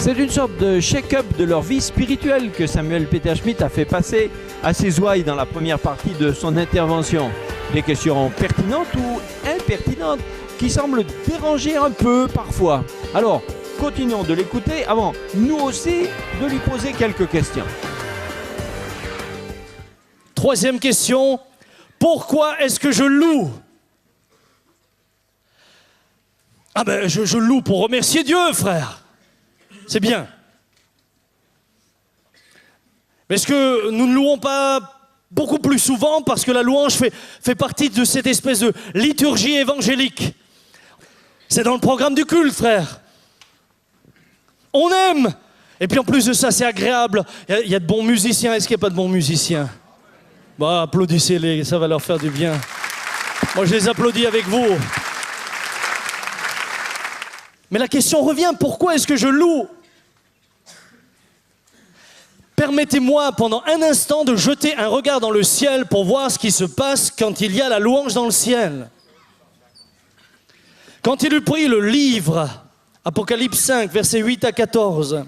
C'est une sorte de check-up de leur vie spirituelle que Samuel Peter Schmidt a fait passer à ses ouailles dans la première partie de son intervention. Des questions pertinentes ou impertinentes qui semblent déranger un peu parfois. Alors, continuons de l'écouter avant, nous aussi, de lui poser quelques questions. Troisième question, pourquoi est-ce que je loue? Ah ben, je loue pour remercier Dieu, frère. C'est bien. Mais est-ce que nous ne louons pas beaucoup plus souvent parce que la louange fait partie de cette espèce de liturgie évangélique? C'est dans le programme du culte, frère. On aime. Et puis en plus de ça, c'est agréable. Il y a de bons musiciens. Est-ce qu'il n'y a pas de bons musiciens? Bah, applaudissez-les, ça va leur faire du bien. Moi, je les applaudis avec vous. Mais la question revient, pourquoi est-ce que je loue? Permettez-moi pendant un instant de jeter un regard dans le ciel pour voir ce qui se passe quand il y a la louange dans le ciel. Quand il eut pris le livre, Apocalypse 5, versets 8 à 14,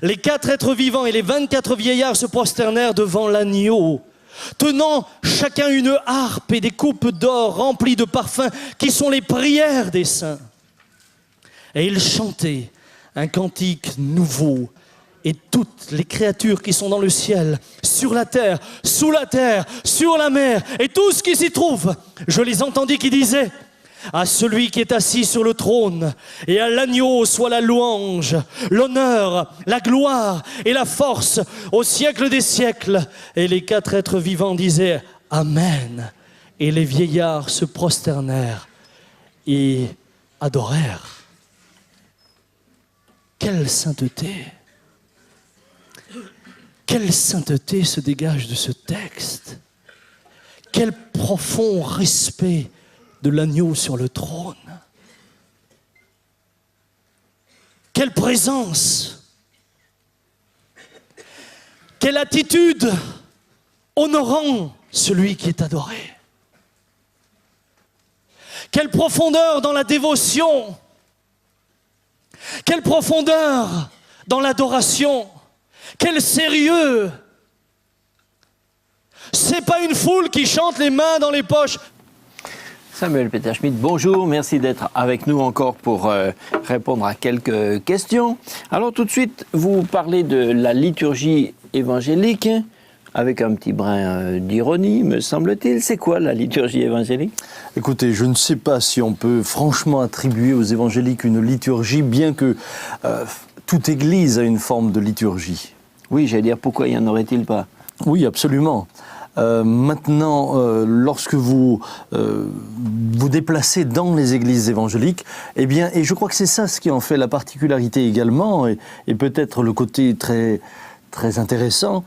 les 4 êtres vivants et les 24 vieillards se prosternèrent devant l'agneau, tenant chacun une harpe et des coupes d'or remplies de parfums qui sont les prières des saints. Et ils chantaient un cantique nouveau. Et toutes les créatures qui sont dans le ciel, sur la terre, sous la terre, sur la mer, et tout ce qui s'y trouve, je les entendis qui disaient: à celui qui est assis sur le trône et à l'agneau soit la louange, l'honneur, la gloire et la force au siècle des siècles. Et les 4 êtres vivants disaient Amen. Et les vieillards se prosternèrent et adorèrent. Quelle sainteté! Quelle sainteté se dégage de ce texte! Quel profond respect de l'agneau sur le trône! Quelle présence! Quelle attitude honorant celui qui est adoré! Quelle profondeur dans la dévotion! Quelle profondeur dans l'adoration! Quel sérieux! C'est pas une foule qui chante les mains dans les poches. Samuel Peter Schmidt, bonjour, merci d'être avec nous encore pour répondre à quelques questions. Alors tout de suite, vous parlez de la liturgie évangélique, avec un petit brin d'ironie, me semble-t-il. C'est quoi la liturgie évangélique? Écoutez, je ne sais pas si on peut franchement attribuer aux évangéliques une liturgie, bien que toute église a une forme de liturgie. Oui, j'allais dire, pourquoi y en aurait-il pas? Oui, absolument. Maintenant, lorsque vous vous déplacez dans les églises évangéliques, eh bien, et je crois que c'est ça ce qui en fait la particularité également, et peut-être le côté très, très intéressant,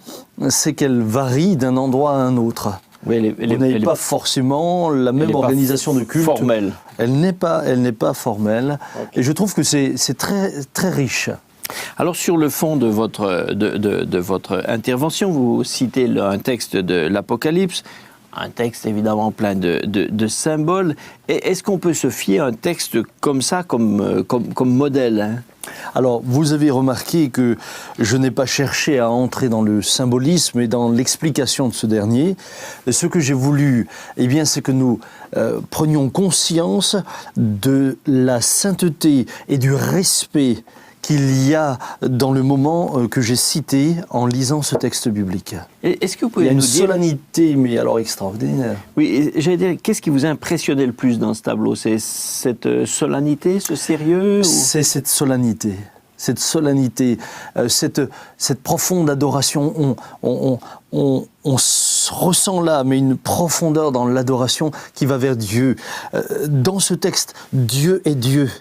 c'est qu'elle varie d'un endroit à un autre. Oui, vous n'avez pas forcément la même organisation de culte. Formelle. Elle n'est pas formelle, okay. Et je trouve que c'est très, très riche. Alors sur le fond de votre intervention, vous citez un texte de l'Apocalypse, un texte évidemment plein de symboles. Et est-ce qu'on peut se fier à un texte comme ça, comme modèle, hein? Alors, vous avez remarqué que je n'ai pas cherché à entrer dans le symbolisme et dans l'explication de ce dernier. Ce que j'ai voulu, eh bien, c'est que nous prenions conscience de la sainteté et du respect qu'il y a dans le moment que j'ai cité en lisant ce texte biblique. Est-ce que vous pouvez nous dire... Il y a une solennité, mais alors extraordinaire. Oui, j'allais dire, qu'est-ce qui vous a impressionné le plus dans ce tableau? C'est cette solennité, ce sérieux? C'est cette solennité. Cette solennité, cette profonde adoration. On ressent là, mais une profondeur dans l'adoration qui va vers Dieu. Dans ce texte, Dieu est Dieu.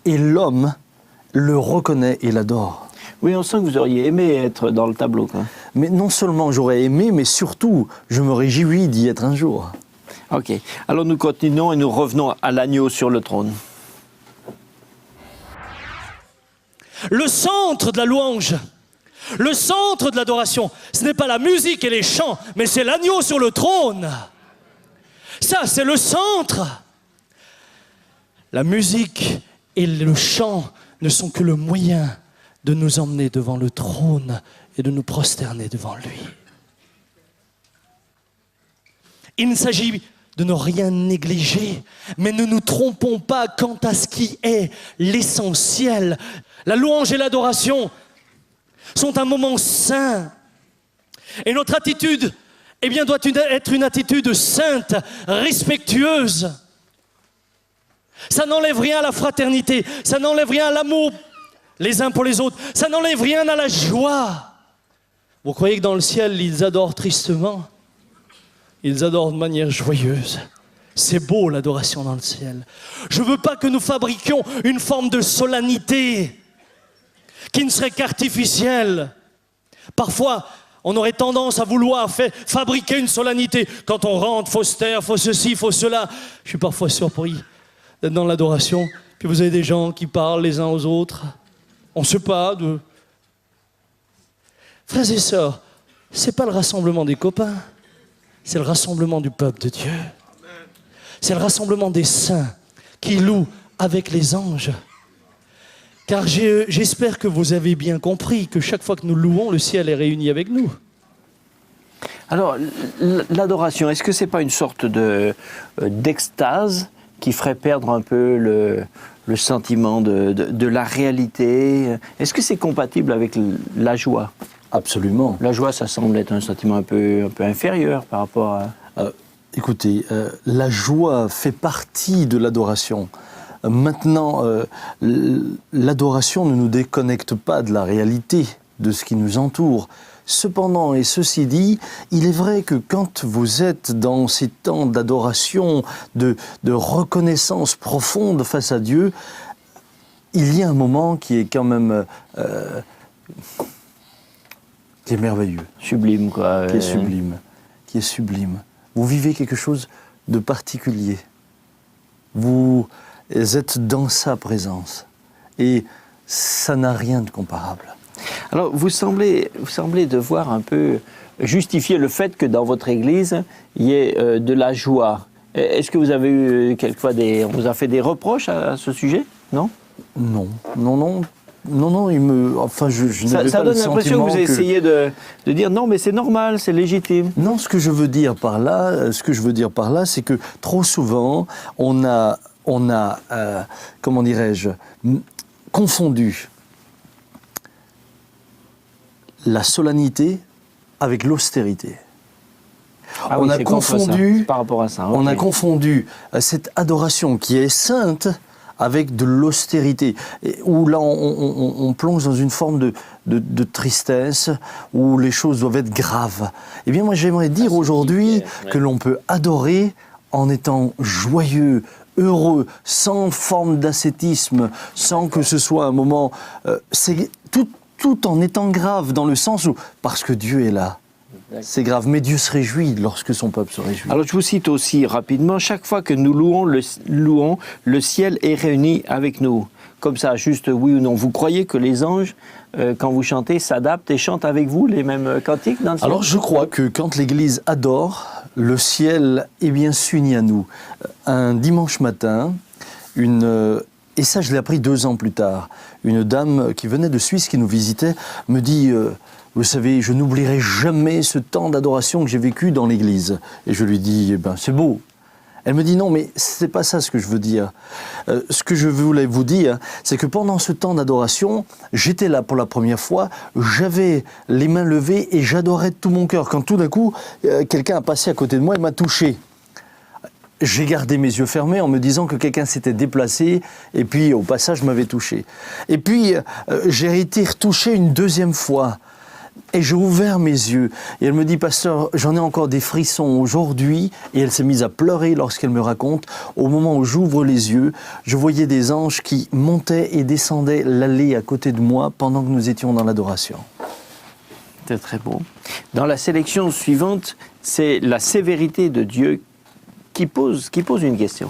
Et l'homme le reconnaît et l'adore. Oui, on sent que vous auriez aimé être dans le tableau, quoi. Mais non seulement j'aurais aimé, mais surtout, je me réjouis d'y être un jour. Ok. Alors nous continuons et nous revenons à l'agneau sur le trône. Le centre de la louange, le centre de l'adoration, ce n'est pas la musique et les chants, mais c'est l'agneau sur le trône. Ça, c'est le centre. La musique et le chant ne sont que le moyen de nous emmener devant le trône et de nous prosterner devant lui. Il ne s'agit de ne rien négliger, mais ne nous trompons pas quant à ce qui est l'essentiel. La louange et l'adoration sont un moment saint. Et notre attitude, eh bien, doit être une attitude sainte, respectueuse. Ça n'enlève rien à la fraternité, ça n'enlève rien à l'amour les uns pour les autres, ça n'enlève rien à la joie. Vous croyez que dans le ciel, ils adorent tristement? Ils adorent de manière joyeuse. C'est beau l'adoration dans le ciel. Je ne veux pas que nous fabriquions une forme de solennité qui ne serait qu'artificielle. Parfois, on aurait tendance à vouloir fabriquer une solennité. Quand on rentre, il faut se taire, il faut ceci, il faut cela. Je suis parfois surpris d'être dans l'adoration. Puis vous avez des gens qui parlent les uns aux autres. On ne sait pas de... Frères et sœurs, ce n'est pas le rassemblement des copains. C'est le rassemblement du peuple de Dieu. C'est le rassemblement des saints qui louent avec les anges. Car j'espère que vous avez bien compris que chaque fois que nous louons, le ciel est réuni avec nous. Alors, l'adoration, est-ce que ce n'est pas une sorte d'extase qui ferait perdre un peu le sentiment de la réalité? Est-ce que c'est compatible avec la joie? Absolument. La joie, ça semble être un sentiment un peu inférieur par rapport à... Écoutez, la joie fait partie de l'adoration. Maintenant, l'adoration ne nous déconnecte pas de la réalité, de ce qui nous entoure. Cependant, et ceci dit, il est vrai que quand vous êtes dans ces temps d'adoration, de reconnaissance profonde face à Dieu, il y a un moment qui est quand même... qui est merveilleux. Sublime, quoi. Qui est sublime. Qui est sublime. Vous vivez quelque chose de particulier. Vous êtes dans sa présence. Et ça n'a rien de comparable. Alors, vous semblez devoir un peu justifier le fait que dans votre église, il y ait de la joie. Est-ce que vous avez eu quelquefois on vous a fait des reproches à ce sujet? Non? Non, je n'avais pas le sentiment que... Ça donne l'impression que vous essayez de dire non, mais c'est normal, c'est légitime. Non, ce que je veux dire par là, c'est que trop souvent, on a comment dirais-je, confondu la solennité avec l'austérité. Ah on oui, a confondu, par rapport à ça. Okay. On a confondu cette adoration qui est sainte avec de l'austérité, où là on plonge dans une forme de tristesse, où les choses doivent être graves. Eh bien moi j'aimerais dire aujourd'hui que l'on peut adorer en étant joyeux, heureux, sans forme d'ascétisme, sans que ce soit un moment... c'est tout en étant grave, dans le sens où... Parce que Dieu est là. C'est grave, mais Dieu se réjouit lorsque son peuple se réjouit. Alors je vous cite aussi rapidement, chaque fois que nous louons, le ciel est réuni avec nous. Comme ça, juste oui ou non. Vous croyez que les anges, quand vous chantez, s'adaptent et chantent avec vous les mêmes cantiques dans le ciel? Alors je crois que quand l'Église adore, le ciel s'unit à nous. Un dimanche matin, et ça je l'ai appris 2 ans plus tard, une dame qui venait de Suisse, qui nous visitait, me dit... Vous savez, je n'oublierai jamais ce temps d'adoration que j'ai vécu dans l'église. Et je lui dis, c'est beau. Elle me dit, non, mais c'est pas ça ce que je veux dire. Ce que je voulais vous dire, c'est que pendant ce temps d'adoration, j'étais là pour la première fois, j'avais les mains levées et j'adorais de tout mon cœur. Quand tout d'un coup, quelqu'un a passé à côté de moi et m'a touché. J'ai gardé mes yeux fermés en me disant que quelqu'un s'était déplacé et puis au passage m'avait touché. Et puis j'ai été retouché une 2e fois. Et j'ai ouvert mes yeux. Et elle me dit, pasteur, j'en ai encore des frissons aujourd'hui. Et elle s'est mise à pleurer lorsqu'elle me raconte. Au moment où j'ouvre les yeux, je voyais des anges qui montaient et descendaient l'allée à côté de moi pendant que nous étions dans l'adoration. C'est très beau. Dans la sélection suivante, c'est la sévérité de Dieu qui pose une question.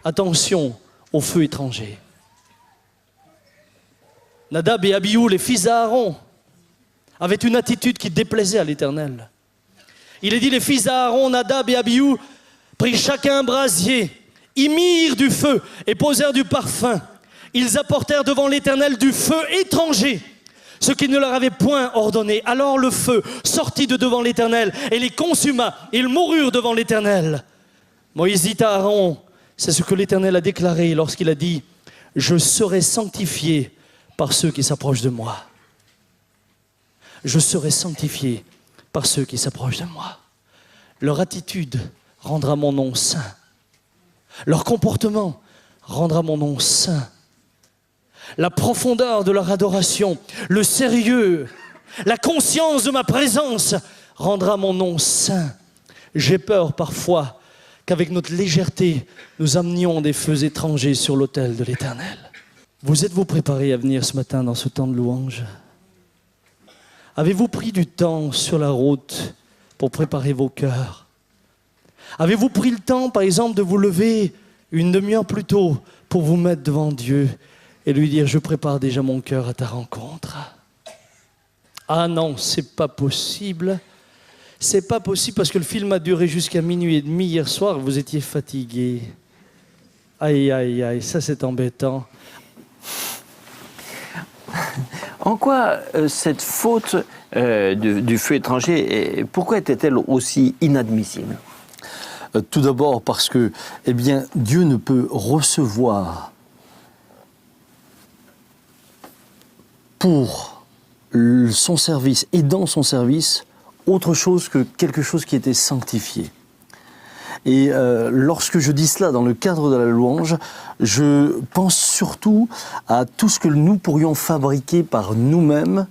Attention au feu étranger. Nadab et Abihu, les fils d'Aaron, avaient une attitude qui déplaisait à l'Éternel. Il est dit, les fils d'Aaron, Nadab et Abihu, prirent chacun un brasier, y mirent du feu et posèrent du parfum. ils apportèrent devant l'Éternel du feu étranger, ce qu'il ne leur avait point ordonné. Alors le feu sortit de devant l'Éternel et les consuma. Ils moururent devant l'Éternel. Moïse dit à Aaron, c'est ce que l'Éternel a déclaré lorsqu'il a dit, « Je serai sanctifié par ceux qui s'approchent de moi. » Je serai sanctifié par ceux qui s'approchent de moi. Leur attitude rendra mon nom saint. Leur comportement rendra mon nom saint. La profondeur de leur adoration, le sérieux, la conscience de ma présence rendra mon nom saint. J'ai peur parfois qu'avec notre légèreté, nous amenions des feux étrangers sur l'autel de l'Éternel. Vous êtes-vous préparés à venir ce matin dans ce temps de louange? Avez-vous pris du temps sur la route pour préparer vos cœurs? Avez-vous pris le temps, par exemple, de vous lever une demi-heure plus tôt pour vous mettre devant Dieu et lui dire « Je prépare déjà mon cœur à ta rencontre ». Ah non, c'est pas possible. C'est pas possible parce que le film a duré jusqu'à minuit et demi hier soir. Vous étiez fatigué. Aïe, aïe, aïe, ça c'est embêtant. En quoi cette faute du feu étranger, pourquoi était-elle aussi inadmissible? Tout d'abord parce que, eh bien, Dieu ne peut recevoir pour son service et dans son service autre chose que quelque chose qui était sanctifié. Et lorsque je dis cela dans le cadre de la louange, je pense surtout à tout ce que nous pourrions fabriquer par nous-mêmes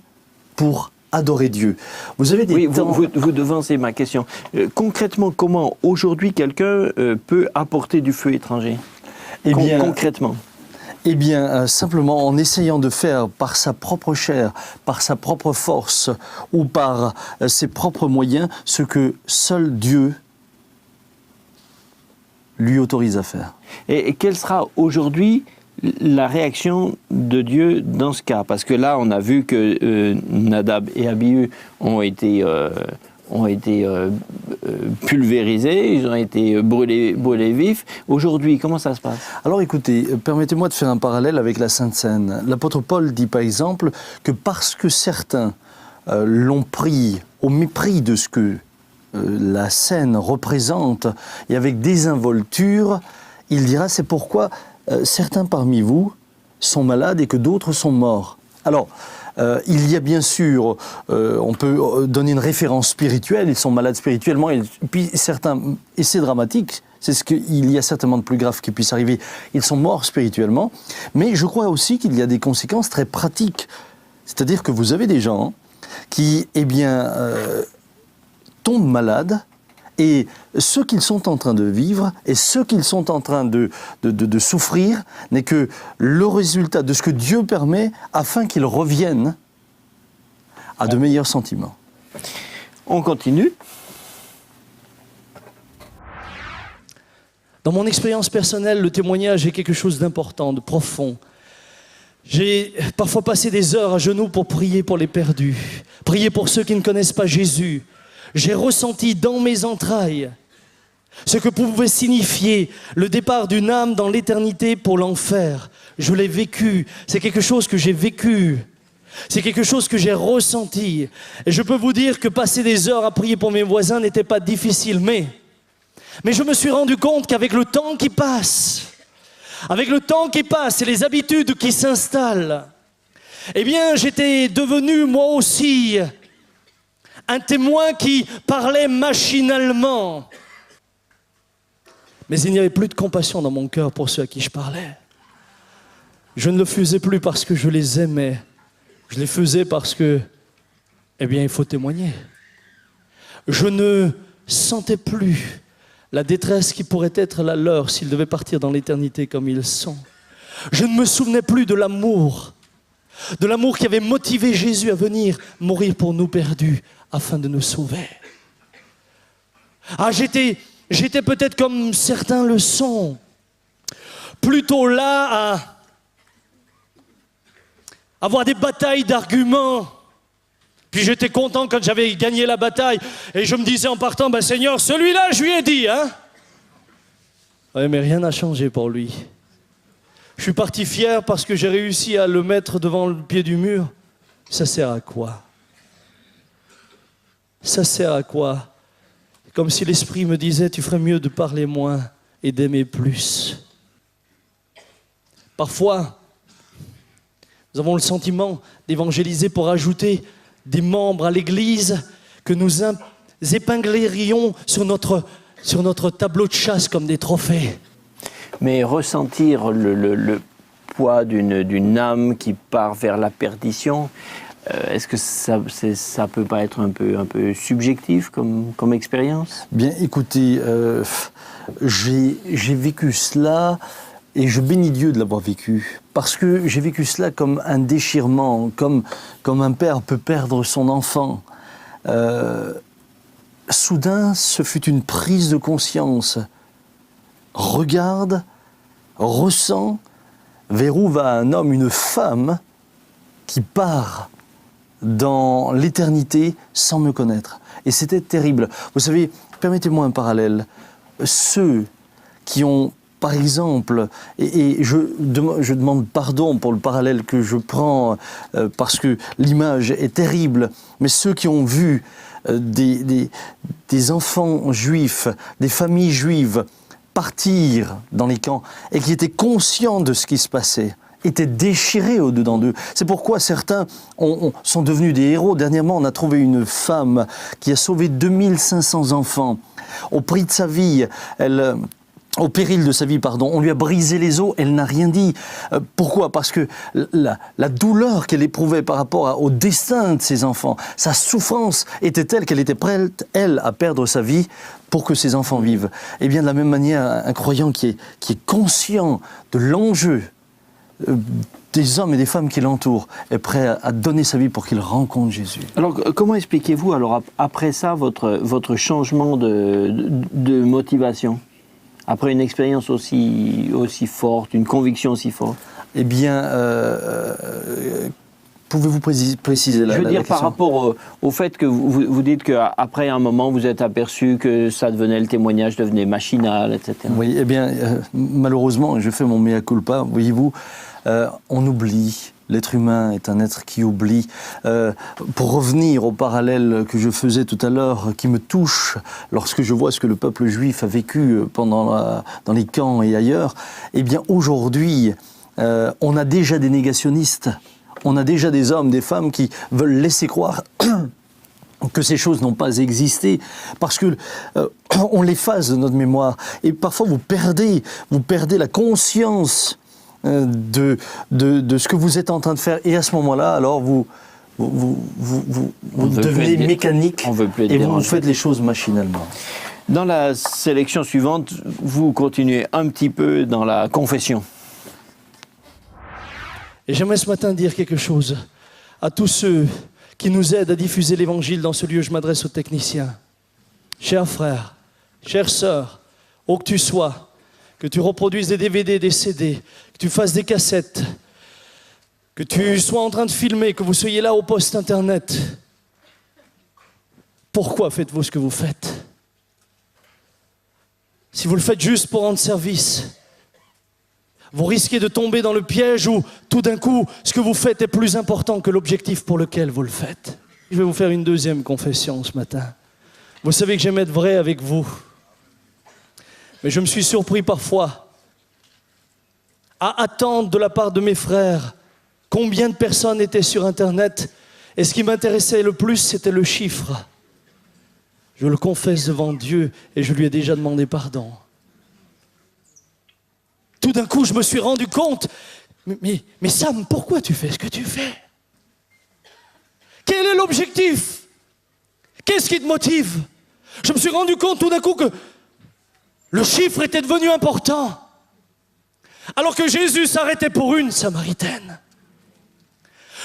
pour adorer Dieu. Vous avez des temps... vous devancez ma question. Concrètement, comment aujourd'hui quelqu'un peut apporter du feu étranger? Concrètement. Eh bien, simplement en essayant de faire par sa propre chair, par sa propre force ou par ses propres moyens ce que seul Dieu lui autorise à faire. Et quelle sera aujourd'hui la réaction de Dieu dans ce cas? Parce que là, on a vu que Nadab et Abihu ont été pulvérisés, ils ont été brûlés vifs. Aujourd'hui, comment ça se passe? Alors écoutez, permettez-moi de faire un parallèle avec la Sainte Seine. L'apôtre Paul dit par exemple que parce que certains l'ont pris au mépris de ce que la scène représente et avec désinvolture, il dira c'est pourquoi certains parmi vous sont malades et que d'autres sont morts. Alors, il y a bien sûr, on peut donner une référence spirituelle, ils sont malades spirituellement, et puis certains, et c'est dramatique, c'est ce qu'il y a certainement de plus grave qui puisse arriver, ils sont morts spirituellement, mais je crois aussi qu'il y a des conséquences très pratiques. C'est-à-dire que vous avez des gens qui, eh bien, tombent malades, et ce qu'ils sont en train de vivre et ce qu'ils sont en train de souffrir n'est que le résultat de ce que Dieu permet afin qu'ils reviennent à de meilleurs sentiments. On continue. Dans mon expérience personnelle, le témoignage est quelque chose d'important, de profond. J'ai parfois passé des heures à genoux pour prier pour les perdus, prier pour ceux qui ne connaissent pas Jésus. J'ai ressenti dans mes entrailles ce que pouvait signifier le départ d'une âme dans l'éternité pour l'enfer. Je l'ai vécu, c'est quelque chose que j'ai vécu, c'est quelque chose que j'ai ressenti. Et je peux vous dire que passer des heures à prier pour mes voisins n'était pas difficile, mais je me suis rendu compte qu'avec le temps qui passe, et les habitudes qui s'installent, eh bien j'étais devenu moi aussi un témoin qui parlait machinalement. Mais il n'y avait plus de compassion dans mon cœur pour ceux à qui je parlais. Je ne le faisais plus parce que je les aimais. Je les faisais parce que, eh bien, il faut témoigner. Je ne sentais plus la détresse qui pourrait être la leur s'ils devaient partir dans l'éternité comme ils sont. Je ne me souvenais plus de l'amour qui avait motivé Jésus à venir mourir pour nous perdus, afin de nous sauver. Ah, j'étais peut-être comme certains le sont, plutôt là à avoir des batailles d'arguments. Puis j'étais content quand j'avais gagné la bataille, et je me disais en partant, ben Seigneur, celui-là, je lui ai dit, hein. Ouais, mais rien n'a changé pour lui. Je suis parti fier parce que j'ai réussi à le mettre devant le pied du mur. Ça sert à quoi? Ça sert à quoi? Comme si l'Esprit me disait, tu ferais mieux de parler moins et d'aimer plus. Parfois, nous avons le sentiment d'évangéliser pour ajouter des membres à l'Église que nous épinglerions sur notre tableau de chasse comme des trophées. Mais ressentir le poids d'une âme qui part vers la perdition, est-ce que ça peut pas être un peu subjectif comme expérience? Bien, écoutez, j'ai vécu cela et je bénis Dieu de l'avoir vécu. Parce que j'ai vécu cela comme un déchirement, comme un père peut perdre son enfant. Soudain, ce fut une prise de conscience. Regarde, ressens vers où va un homme, une femme qui part dans l'éternité sans me connaître. Et c'était terrible. Vous savez, permettez-moi un parallèle. Ceux qui ont, par exemple, et je demande pardon pour le parallèle que je prends parce que l'image est terrible, mais ceux qui ont vu des enfants juifs, des familles juives partir dans les camps et qui étaient conscients de ce qui se passait, étaient déchirés au-dedans d'eux. C'est pourquoi certains sont devenus des héros. Dernièrement, on a trouvé une femme qui a sauvé 2500 enfants. Au prix de sa vie, au péril de sa vie, pardon, on lui a brisé les os, elle n'a rien dit. Pourquoi? Parce que la douleur qu'elle éprouvait par rapport au destin de ses enfants, sa souffrance était telle qu'elle était prête, elle, à perdre sa vie pour que ses enfants vivent. Et bien de la même manière, un croyant qui est conscient de l'enjeu des hommes et des femmes qui l'entourent est prêt à donner sa vie pour qu'il rencontre Jésus. Alors, comment expliquez-vous, alors, après ça, votre changement de motivation? Après une expérience aussi forte, une conviction aussi forte? Eh bien, pouvez-vous préciser la question? Je veux dire, par rapport au fait que vous dites qu'après un moment, vous êtes aperçu que ça devenait, le témoignage devenait machinal, etc. Oui, eh bien, malheureusement, je fais mon mea culpa, voyez-vous, on oublie. L'être humain est un être qui oublie. Pour revenir au parallèle que je faisais tout à l'heure, qui me touche lorsque je vois ce que le peuple juif a vécu dans les camps et ailleurs, eh bien aujourd'hui, on a déjà des négationnistes, on a déjà des hommes, des femmes qui veulent laisser croire que ces choses n'ont pas existé, parce que on l'efface de notre mémoire. Et parfois vous perdez la conscience de ce que vous êtes en train de faire, et à ce moment-là, alors vous devenez mécanique et vous faites les choses machinalement. Dans la sélection suivante, vous continuez un petit peu dans la confession. Et j'aimerais ce matin dire quelque chose à tous ceux qui nous aident à diffuser l'évangile dans ce lieu. Je m'adresse aux techniciens. Chers frères, chères sœurs, où que tu sois, que tu reproduises des DVD, des CD, que tu fasses des cassettes, que tu sois en train de filmer, que vous soyez là au poste internet. Pourquoi faites-vous ce que vous faites? Si vous le faites juste pour rendre service, vous risquez de tomber dans le piège où tout d'un coup, ce que vous faites est plus important que l'objectif pour lequel vous le faites. Je vais vous faire une deuxième confession ce matin. Vous savez que j'aime être vrai avec vous. Mais je me suis surpris parfois à attendre de la part de mes frères combien de personnes étaient sur Internet. Et ce qui m'intéressait le plus, c'était le chiffre. Je le confesse devant Dieu et je lui ai déjà demandé pardon. Tout d'un coup, je me suis rendu compte, mais Sam, pourquoi tu fais ce que tu fais? Quel est l'objectif? Qu'est-ce qui te motive? Je me suis rendu compte tout d'un coup que le chiffre était devenu important. Alors que Jésus s'arrêtait pour une Samaritaine.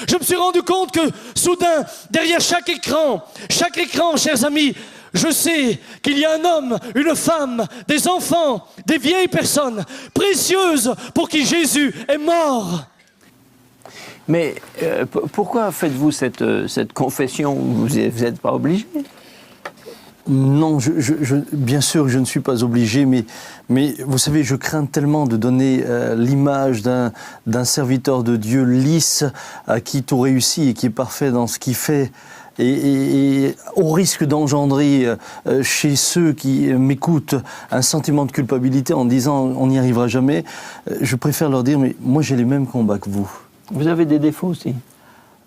Je me suis rendu compte que soudain, derrière chaque écran, chers amis, je sais qu'il y a un homme, une femme, des enfants, des vieilles personnes précieuses pour qui Jésus est mort. Mais pourquoi faites-vous cette confession? Vous n'êtes pas obligé. Non, bien sûr que je ne suis pas obligé, mais vous savez, je crains tellement de donner l'image d'un serviteur de Dieu lisse, à qui tout réussit et qui est parfait dans ce qu'il fait. Et au risque d'engendrer chez ceux qui m'écoutent un sentiment de culpabilité en disant on n'y arrivera jamais, je préfère leur dire mais moi j'ai les mêmes combats que vous. Vous avez des défauts aussi?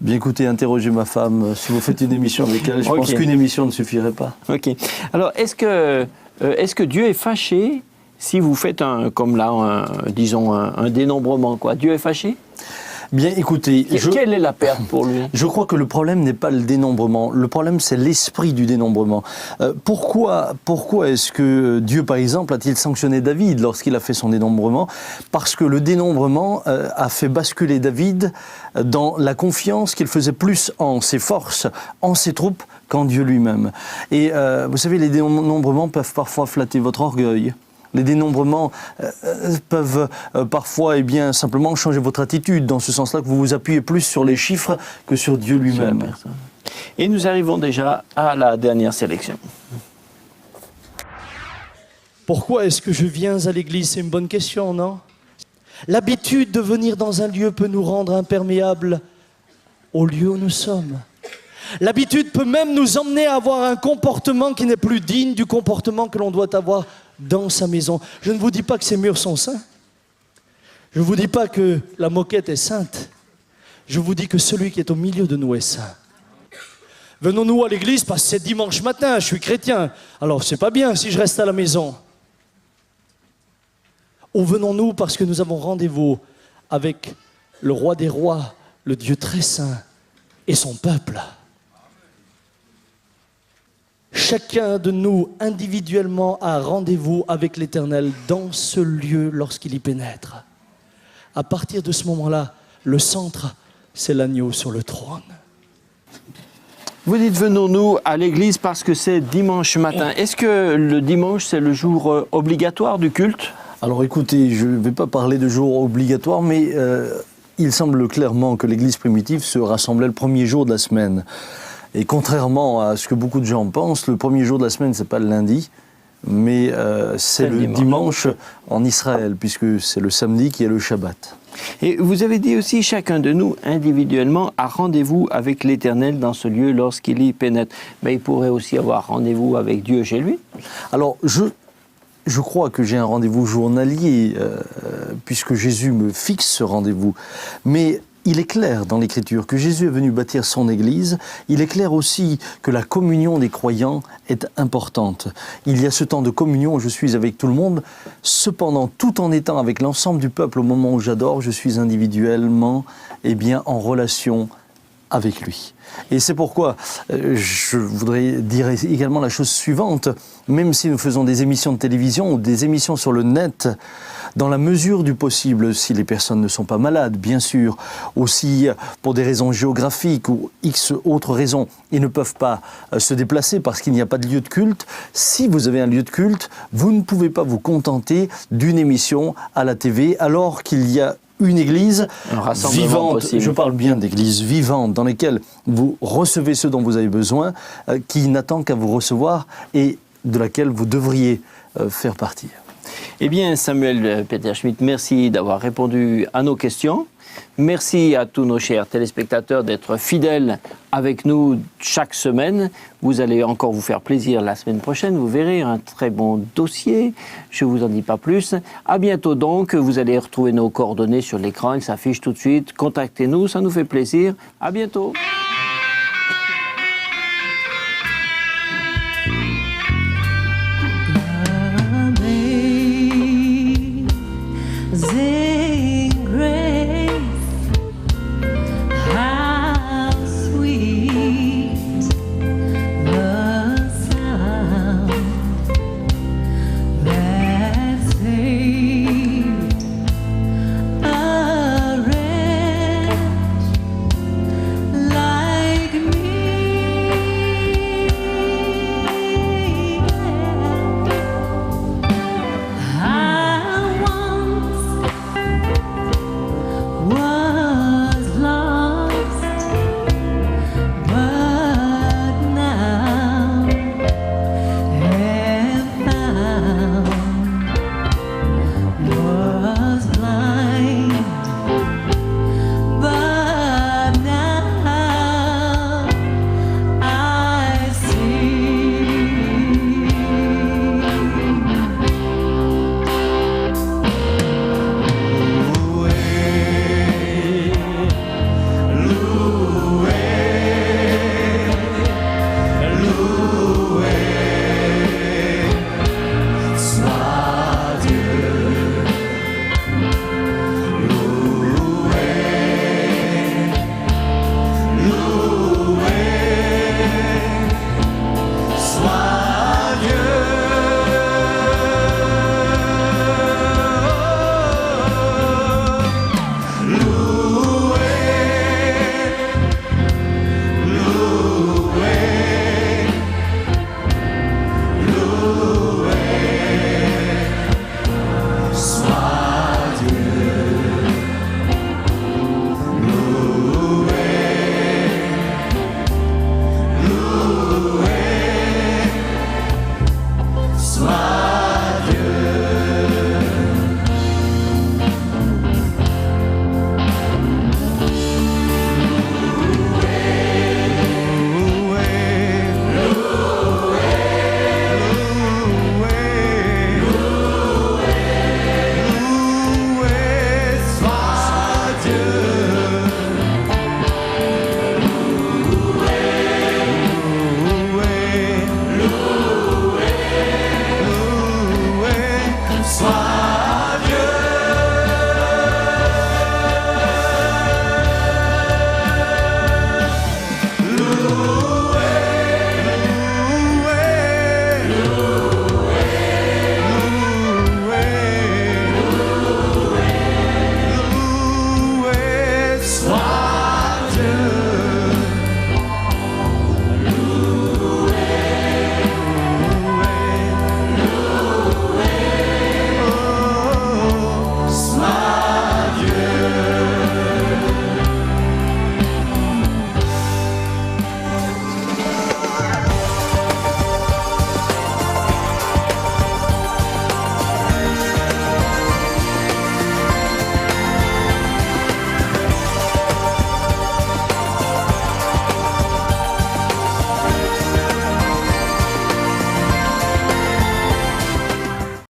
Bien écoutez, interrogez ma femme si vous faites une émission avec elle. Je pense qu'une émission ne suffirait pas. Ok. Alors est-ce que Dieu est fâché si vous faites comme là, disons un dénombrement quoi? Dieu est fâché? Bien, écoutez, quelle est la perte pour lui? Je crois que le problème n'est pas le dénombrement. Le problème, c'est l'esprit du dénombrement. Pourquoi est-ce que Dieu, par exemple, a-t-il sanctionné David lorsqu'il a fait son dénombrement? Parce que le dénombrement a fait basculer David dans la confiance qu'il faisait plus en ses forces, en ses troupes, qu'en Dieu lui-même. Et vous savez, les dénombrements peuvent parfois flatter votre orgueil. Les dénombrements peuvent parfois simplement changer votre attitude, dans ce sens-là que vous vous appuyez plus sur les chiffres que sur Dieu lui-même. Et nous arrivons déjà à la dernière sélection. Pourquoi est-ce que je viens à l'église? C'est une bonne question, non? L'habitude de venir dans un lieu peut nous rendre imperméables au lieu où nous sommes. L'habitude peut même nous emmener à avoir un comportement qui n'est plus digne du comportement que l'on doit avoir dans sa maison. Je ne vous dis pas que ces murs sont saints. Je ne vous dis pas que la moquette est sainte. Je vous dis que celui qui est au milieu de nous est saint. Venons-nous à l'église parce que c'est dimanche matin, je suis chrétien. Alors c'est pas bien si je reste à la maison. Ou venons-nous parce que nous avons rendez-vous avec le roi des rois, le Dieu très saint et son peuple. Chacun de nous, individuellement, a rendez-vous avec l'Éternel dans ce lieu lorsqu'il y pénètre. À partir de ce moment-là, le centre, c'est l'agneau sur le trône. Vous dites venons-nous à l'église parce que c'est dimanche matin. Est-ce que le dimanche, c'est le jour obligatoire du culte? Alors écoutez, je ne vais pas parler de jour obligatoire, mais il semble clairement que l'église primitive se rassemblait le premier jour de la semaine. Et contrairement à ce que beaucoup de gens pensent, le premier jour de la semaine, ce n'est pas le lundi, mais c'est le dimanche en Israël, puisque c'est le samedi qui est le Shabbat. Et vous avez dit aussi, chacun de nous, individuellement, a rendez-vous avec l'Éternel dans ce lieu lorsqu'il y pénètre. Mais il pourrait aussi avoir rendez-vous avec Dieu chez lui? Alors, je crois que j'ai un rendez-vous journalier, puisque Jésus me fixe ce rendez-vous. Mais il est clair dans l'Écriture que Jésus est venu bâtir son Église. Il est clair aussi que la communion des croyants est importante. Il y a ce temps de communion où je suis avec tout le monde. Cependant, tout en étant avec l'ensemble du peuple au moment où j'adore, je suis individuellement en relation avec lui. Et c'est pourquoi je voudrais dire également la chose suivante. Même si nous faisons des émissions de télévision ou des émissions sur le net, dans la mesure du possible, si les personnes ne sont pas malades, bien sûr, aussi pour des raisons géographiques ou X autres raisons, ils ne peuvent pas se déplacer parce qu'il n'y a pas de lieu de culte. Si vous avez un lieu de culte, vous ne pouvez pas vous contenter d'une émission à la TV alors qu'il y a une église vivante, possible. Je parle bien d'église vivante dans laquelle vous recevez ce dont vous avez besoin, qui n'attend qu'à vous recevoir et de laquelle vous devriez faire partie. Eh bien, Samuel Peter Schmitt, merci d'avoir répondu à nos questions. Merci à tous nos chers téléspectateurs d'être fidèles avec nous chaque semaine. Vous allez encore vous faire plaisir la semaine prochaine. Vous verrez un très bon dossier. Je ne vous en dis pas plus. À bientôt donc. Vous allez retrouver nos coordonnées sur l'écran. Elles s'affichent tout de suite. Contactez-nous. Ça nous fait plaisir. À bientôt.